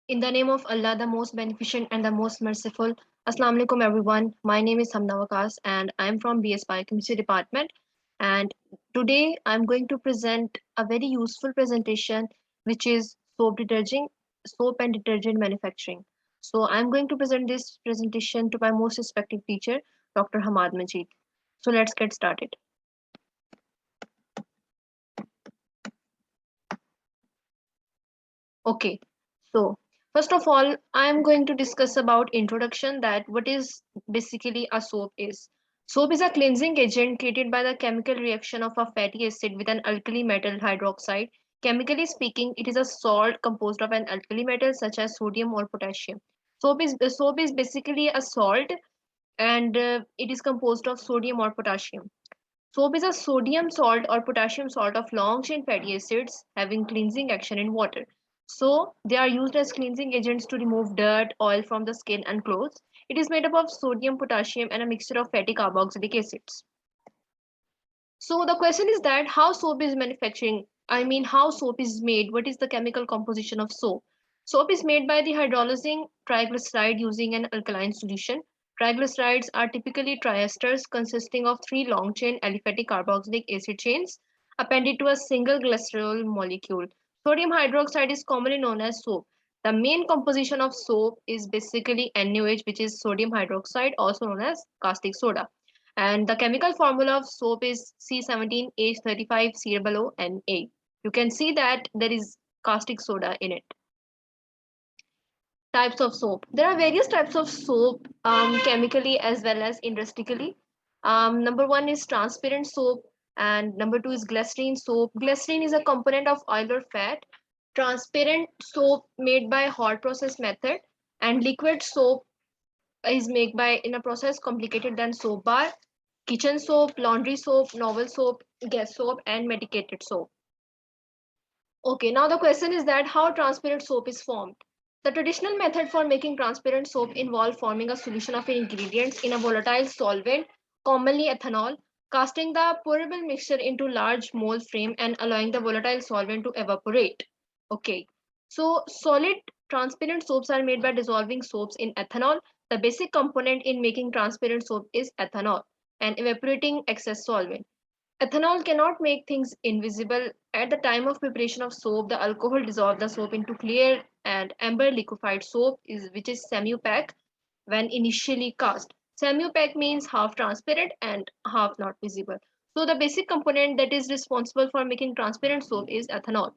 In the name of Allah, the most beneficent and the most merciful. Assalamu alaikum everyone. My name is Hamna Wakas and I'm from BS Biochemistry Department. And today I'm going to present a very useful presentation which is soap and detergent manufacturing. So I'm going to present this presentation to my most respected teacher, Dr. Hammad Majeed. So let's get started. Okay, so first of all, I am going to discuss about introduction that what is basically a soap is. Soap is a cleansing agent created by the chemical reaction of a fatty acid with an alkali metal hydroxide. Chemically speaking, it is a salt composed of an alkali metal such as sodium or potassium. Soap is basically a salt and it is composed of sodium or potassium. Soap is a sodium salt or potassium salt of long chain fatty acids having cleansing action in water. So they are used as cleansing agents to remove dirt, oil from the skin and clothes. It is made up of sodium, potassium, and a mixture of fatty carboxylic acids. So the question is that how soap is manufacturing? I mean, how soap is made? What is the chemical composition of soap? Soap is made by the hydrolyzing triglyceride using an alkaline solution. Triglycerides are typically triesters consisting of three long-chain aliphatic carboxylic acid chains appended to a single glycerol molecule. Sodium hydroxide is commonly known as soap. The main composition of soap is basically NaOH, which is sodium hydroxide, also known as caustic soda. And the chemical formula of soap is C17H35COO Na. You can see that there is caustic soda in it. Types of soap. There are various types of soap, chemically as well as industrially. Number one is transparent soap, and number two is glycerine soap. Glycerine is a component of oil or fat. Transparent soap made by hot process method, and liquid soap is made by in a process complicated than soap bar. Kitchen soap, laundry soap, novel soap, gas soap, and medicated soap. Okay, now the question is that how transparent soap is formed. The traditional method for making transparent soap involved forming a solution of ingredients in a volatile solvent, commonly ethanol, casting the pourable mixture into large mold frame and allowing the volatile solvent to evaporate. Okay, so solid transparent soaps are made by dissolving soaps in ethanol. The basic component in making transparent soap is ethanol and evaporating excess solvent. Ethanol cannot make things invisible. At the time of preparation of soap, the alcohol dissolves the soap into clear and amber liquefied soap, which is semi-opaque when initially cast. Semi-opaque means half transparent and half not visible. So the basic component that is responsible for making transparent soap is ethanol.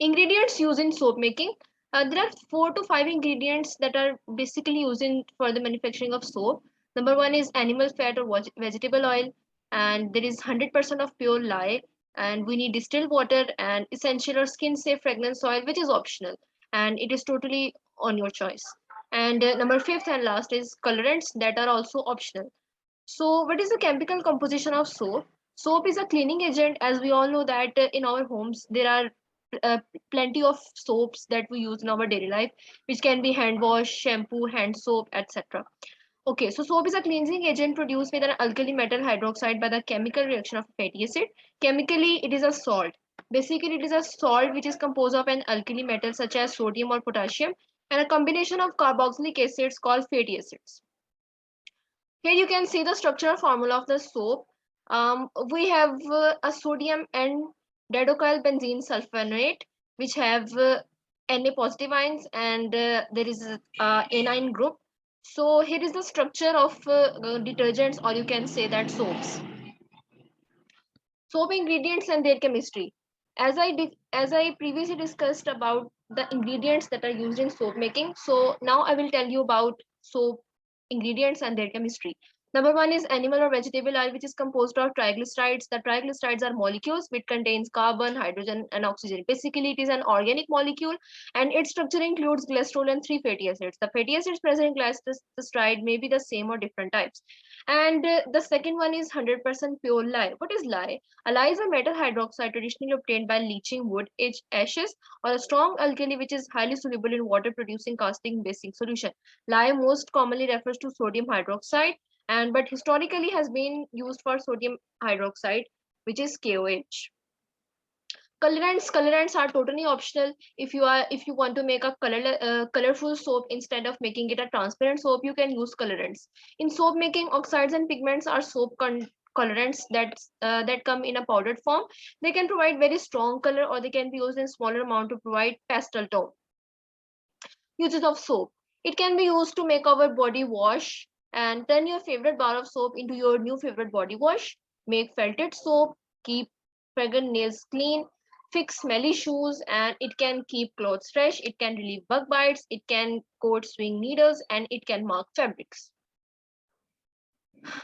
Ingredients used in soap making. There are 4 to 5 ingredients that are basically used for the manufacturing of soap. Number one is animal fat or vegetable oil, and there is 100% of pure lye, and we need distilled water and essential or skin safe fragrance oil, which is optional, and it is totally on your choice. And number fifth and last is colorants that are also optional. So, what is the chemical composition of soap? Soap is a cleaning agent, as we all know that in our homes there are uh, plenty of soaps that we use in our daily life, which can be hand wash, shampoo, hand soap, etc. Okay, so soap is a cleansing agent produced with an alkali metal hydroxide by the chemical reaction of fatty acid. Chemically, it is a salt. Basically, it is a salt which is composed of an alkali metal such as sodium or potassium and a combination of carboxylic acids called fatty acids. Here you can see the structural formula of the soap. We have a sodium and diadocyl benzene sulfonate, which have Na positive ions, and there is a anion group. So here is the structure of detergents, or you can say that soaps. Soap ingredients and their chemistry. As I previously discussed about the ingredients that are used in soap making, so now I will tell you about soap ingredients and their chemistry. Number one is animal or vegetable oil, which is composed of triglycerides. The triglycerides are molecules which contains carbon, hydrogen, and oxygen. Basically, it is an organic molecule, and its structure includes glycerol and three fatty acids. The fatty acids present in glyceride may be the same or different types. And the second one is 100% pure lye. What is lye? A lye is a metal hydroxide traditionally obtained by leaching wood ashes or a strong alkali which is highly soluble in water producing casting basic solution. Lye most commonly refers to sodium hydroxide and but historically has been used for sodium hydroxide which is KOH. Colorants are totally optional. If you want to make a colorful soap, instead of making it a transparent soap, you can use colorants. In soap making, oxides and pigments are colorants that come in a powdered form. They can provide very strong color, or they can be used in smaller amount to provide pastel tone. Uses of soap: it can be used to make our body wash and turn your favorite bar of soap into your new favorite body wash, make felted soap, keep fragrant nails clean, fix smelly shoes, and it can keep clothes fresh, it can relieve bug bites, it can coat swing needles, and it can mark fabrics.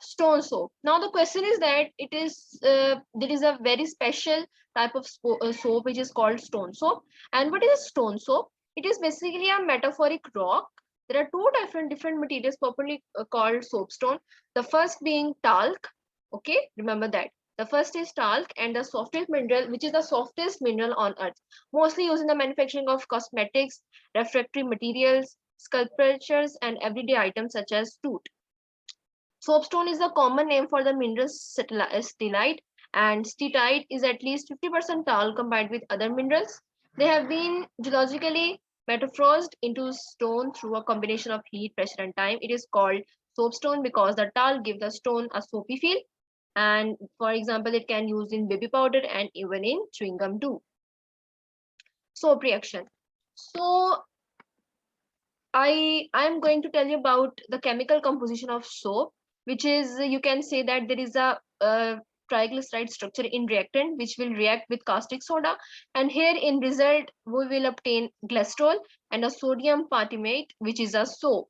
Stone soap. Now the question is that there is a very special type of soap which is called stone soap. And what is a stone soap? It is basically a metaphoric rock. There are two different materials popularly called soapstone. The first being talc. Okay, remember that. The first is talc, and the softest mineral, which is the softest mineral on earth, mostly used in the manufacturing of cosmetics, refractory materials, sculptures, and everyday items such as tooth. Soapstone is a common name for the mineral stellite, and steatite is at least 50% tall combined with other minerals. They have been geologically metamorphosed into stone through a combination of heat, pressure, and time. It is called soapstone because the tall gives the stone a soapy feel. And for example, it can use in baby powder and even in chewing gum too. Soap reaction. So I'm going to tell you about the chemical composition of soap, which is, you can say that there is a triglyceride structure in reactant which will react with caustic soda, and here in result we will obtain glycerol and a sodium partimate, which is a soap.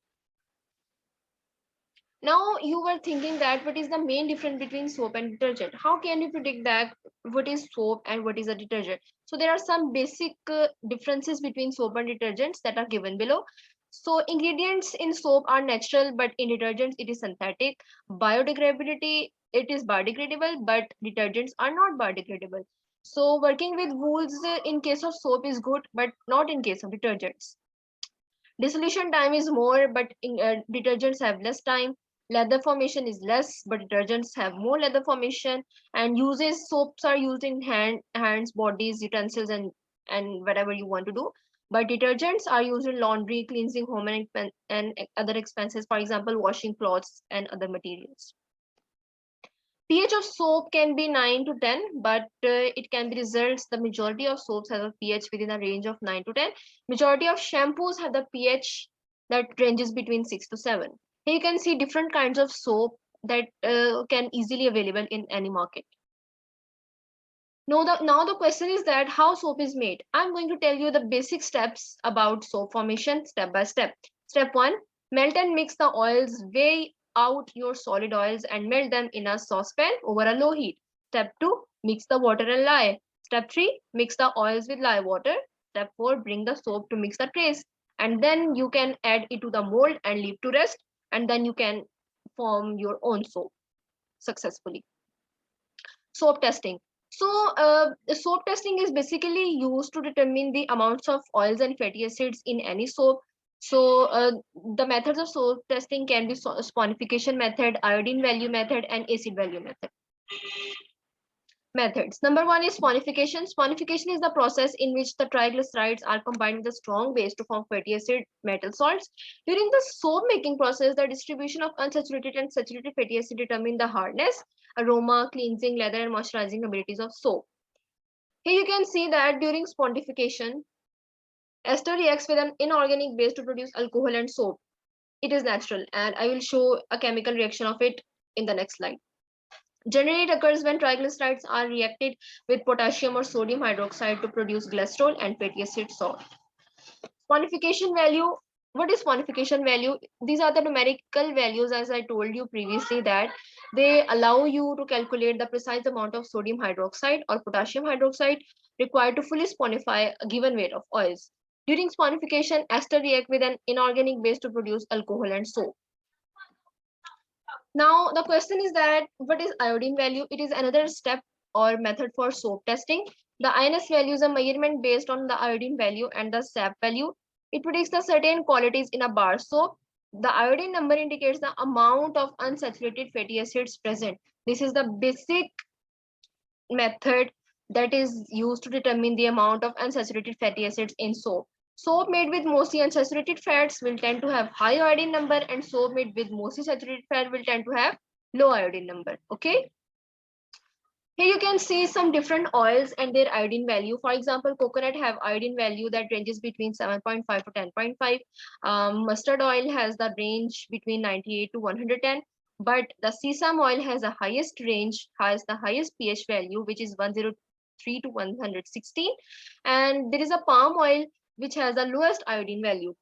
Now you were thinking that what is the main difference between soap and detergent? How can you predict that what is soap and what is a detergent? So there are some basic differences between soap and detergents that are given below. So ingredients in soap are natural, but in detergents it is synthetic. Biodegradability, it is biodegradable, but detergents are not biodegradable. So working with wools in case of soap is good, but not in case of detergents. Dissolution time is more, but detergents have less time. Leather formation is less, but detergents have more leather formation. And uses soaps are used in hands, bodies, utensils, and whatever you want to do. But detergents are used in laundry, cleansing, home, and other expenses. For example, washing clothes and other materials. pH of soap can be 9 to 10, but it can be results. The majority of soaps have a pH within a range of 9 to 10. Majority of shampoos have the pH that ranges between 6 to 7. Here you can see different kinds of soap that can easily available in any market. Now the question is that how soap is made. I'm going to tell you the basic steps about soap formation step by step. Step 1, melt and mix the oils. Weigh out your solid oils and melt them in a saucepan over a low heat. Step 2, mix the water and lye. Step 3, mix the oils with lye water. Step 4, bring the soap to mix the trace. And then you can add it to the mold and leave to rest. And then you can form your own soap successfully. Soap testing. So, soap testing is basically used to determine the amounts of oils and fatty acids in any soap. So, the methods of soap testing can be sponification method, iodine value method, and acid value method. Methods. Number 1 is sponification. Sponification is the process in which the triglycerides are combined with a strong base to form fatty acid metal salts. During the soap making process, the distribution of unsaturated and saturated fatty acid determine the hardness, aroma, cleansing, leather, and moisturizing abilities of soap. Here you can see that during sponification, ester reacts with an inorganic base to produce alcohol and soap. It is natural, and I will show a chemical reaction of it in the next slide. Generally, it occurs when triglycerides are reacted with potassium or sodium hydroxide to produce glycerol and fatty acid salt. Sponification value. What is sponification value? These are the numerical values, as I told you previously, that they allow you to calculate the precise amount of sodium hydroxide or potassium hydroxide required to fully sponify a given weight of oils. During sponification, ester react with an inorganic base to produce alcohol and soap. Now, the question is that what is iodine value? It is another step or method for soap testing. The INS value is a measurement based on the iodine value and the SAP value. It predicts the certain qualities in a bar soap. The iodine number indicates the amount of unsaturated fatty acids present. This is the basic method that is used to determine the amount of unsaturated fatty acids in soap. Soap made with mostly unsaturated fats will tend to have high iodine number, and soap made with mostly saturated fat will tend to have low iodine number. Okay. Here you can see some different oils and their iodine value. For example, coconut have iodine value that ranges between 7.5 to 10.5. Mustard oil has the range between 98 to 110. But the sesame oil has the highest range, has the highest pH value, which is 103 to 116. And there is a palm oil which has the lowest iodine value.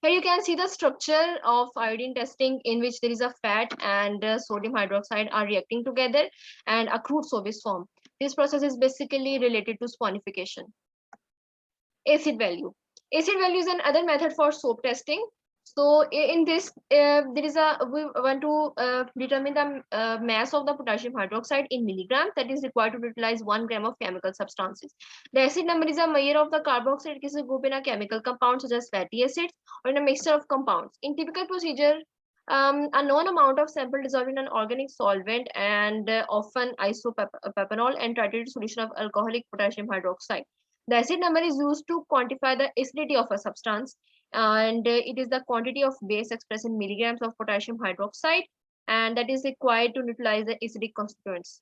Here you can see the structure of iodine testing, in which there is a fat and sodium hydroxide are reacting together and a crude soap is formed. This process is basically related to saponification. Acid value. Acid value is another method for soap testing. So in this, there is a, we want to determine the mass of the potassium hydroxide in milligrams that is required to utilize 1 gram of chemical substances. The acid number is a measure of the carboxylic acid group in a chemical compound such as fatty acids or in a mixture of compounds. In typical procedure, a known amount of sample dissolved in an organic solvent and often isopropanol and titrated solution of alcoholic potassium hydroxide. The acid number is used to quantify the acidity of a substance, and it is the quantity of base expressed in milligrams of potassium hydroxide, and that is required to neutralize the acidic constituents.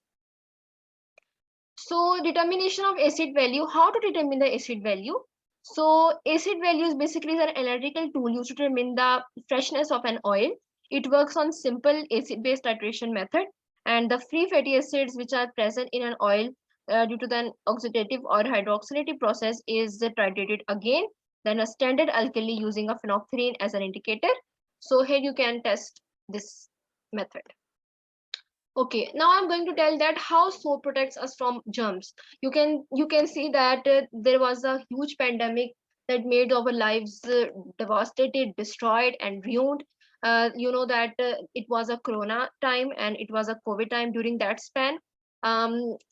So determination of acid value, how to determine the acid value? So acid value is basically an analytical tool used to determine the freshness of an oil. It works on simple acid-base titration method, and the free fatty acids which are present in an oil due to the oxidative or hydroxylative process is titrated again, then a standard alkali using a phenolphthalein as an indicator. So here you can test this method. Okay, now I'm going to tell that how soap protects us from germs. You can see that there was a huge pandemic that made our lives devastated, destroyed, and ruined. You know that it was a Corona time and it was a COVID time. During that span,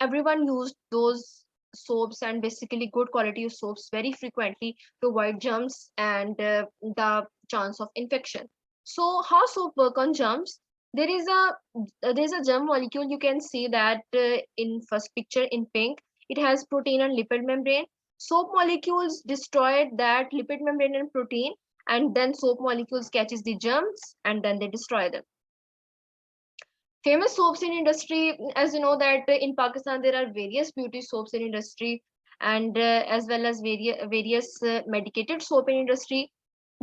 everyone used those soaps and basically good quality soaps very frequently to avoid germs and the chance of infection. So, how soap work on germs? There is a there's a germ molecule. You can see that in first picture in pink. It has protein and lipid membrane. Soap molecules destroyed that lipid membrane and protein, and then soap molecules catches the germs and then they destroy them. Famous soaps in industry, as you know that in Pakistan there are various beauty soaps in industry, and as well as various medicated soap in industry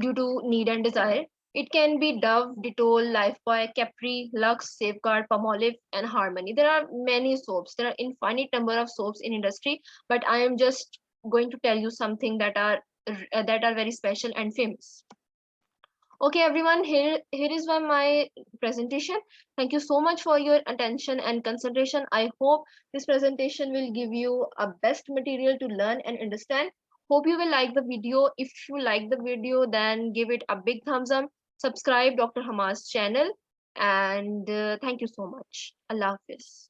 due to need and desire. It can be Dove, Dettol, Lifebuoy, Capri, Lux, Safeguard, Palmolive, and Harmony. There are many soaps. There are infinite number of soaps in industry, but I am just going to tell you something that are very special and famous. Okay, everyone, here is my presentation. Thank you so much for your attention and consideration. I hope this presentation will give you a best material to learn and understand. Hope you will like the video. If you like the video, then give it a big thumbs up. Subscribe Dr. Hamad's channel. And thank you so much. Allah Hafiz.